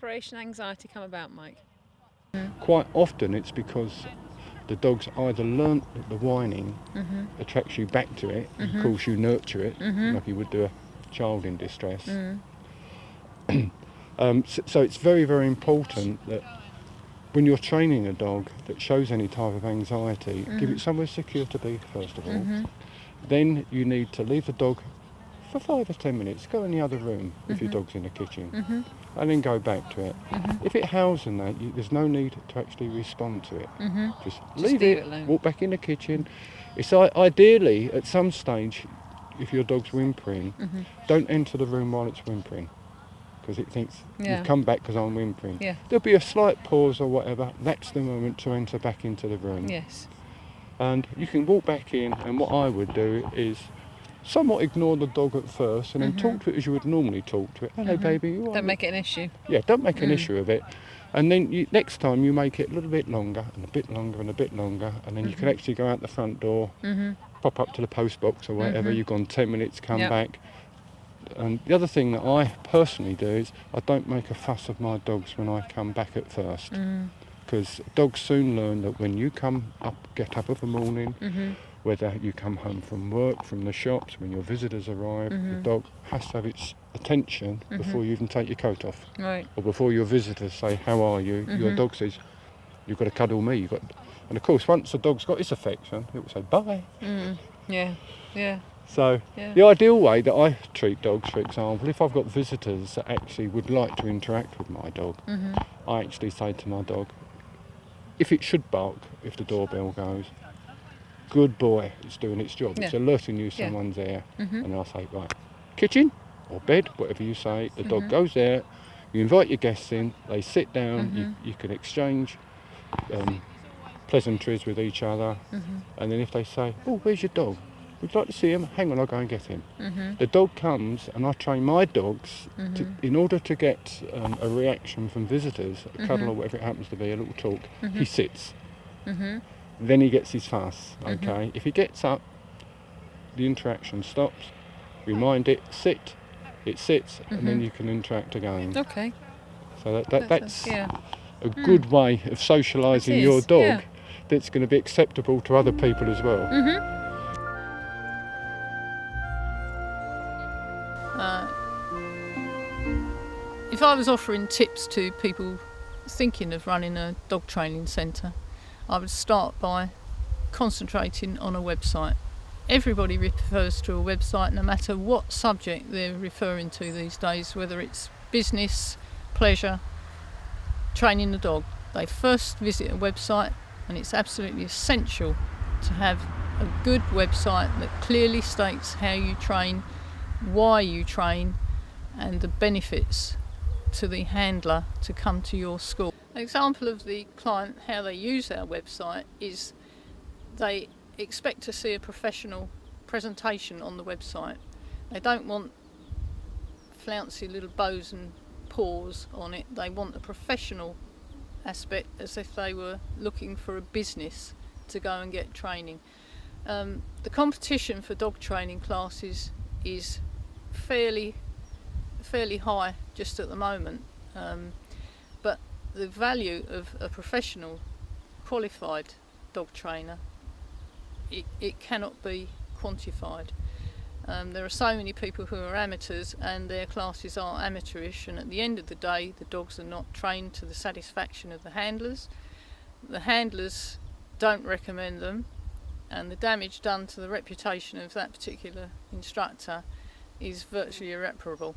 separation anxiety come about, Mike? Quite often it's because the dog's either learnt that the whining attracts you back to it, of course you nurture it, like you would do a child in distress. So it's very, very important that when you're training a dog that shows any type of anxiety, give it somewhere secure to be, first of all. Then you need to leave the dog for 5 or 10 minutes, go in the other room if your dog's in the kitchen, and then go back to it. If it howls and that, there's no need to actually respond to it. Just leave it alone. Walk back in the kitchen. It's ideally, at some stage, if your dog's whimpering, don't enter the room while it's whimpering, because it thinks you've come back because I'm whimpering. There'll be a slight pause or whatever. That's the moment to enter back into the room. Yes. And you can walk back in, and what I would do is somewhat ignore the dog at first and then talk to it as you would normally talk to it. Hello, baby. You don't make it an issue. Yeah, don't make an issue of it. And then next time you make it a little bit longer and a bit longer and a bit longer, and then you can actually go out the front door, pop up to the post box or whatever. You've gone 10 minutes, come back. And the other thing that I personally do is I don't make a fuss of my dogs when I come back at first, because dogs soon learn that when you get up of the morning, whether you come home from work, from the shops, when your visitors arrive, the dog has to have its attention before you even take your coat off. Right. Or before your visitors say, how are you? Your dog says, you've got to cuddle me. And of course, once the dog's got its affection, it will say, bye. Yeah. So the ideal way that I treat dogs, for example, if I've got visitors that actually would like to interact with my dog, I actually say to my dog, if it should bark, if the doorbell goes, good boy, it's doing its job. It's alerting you someone's there. And I'll say, right, kitchen or bed, whatever you say. The dog goes there, you invite your guests in, they sit down, you can exchange pleasantries with each other. And then if they say, oh, where's your dog? Would you like to see him? Hang on, I'll go and get him. The dog comes, and I train my dogs in order to get a reaction from visitors, a cuddle or whatever it happens to be, a little talk, he sits. Then he gets his fuss, okay? If he gets up, the interaction stops, remind it, sit, it sits, and then you can interact again. Okay. So that's a good way of socialising your dog that's going to be acceptable to other people as well. If I was offering tips to people thinking of running a dog training centre, I would start by concentrating on a website. Everybody refers to a website, no matter what subject they're referring to these days, whether it's business, pleasure, training the dog. They first visit a website, and it's absolutely essential to have a good website that clearly states how you train, why you train, and the benefits to the handler to come to your school. An example of the client, how they use our website, is they expect to see a professional presentation on the website. They don't want flouncy little bows and paws on it. They want a professional aspect, as if they were looking for a business to go and get training. The competition for dog training classes is fairly high just at the moment, but the value of a professional qualified dog trainer, it cannot be quantified. There are so many people who are amateurs, and their classes are amateurish, and at the end of the day the dogs are not trained to the satisfaction of the handlers. The handlers don't recommend them, and the damage done to the reputation of that particular instructor is virtually irreparable.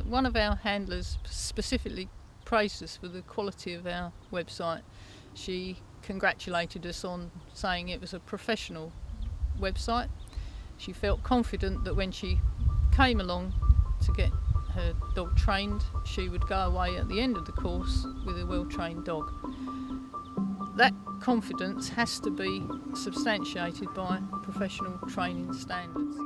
One of our handlers specifically praised us for the quality of our website. She congratulated us on saying it was a professional website. She felt confident that when she came along to get her dog trained, she would go away at the end of the course with a well-trained dog. That confidence has to be substantiated by professional training standards.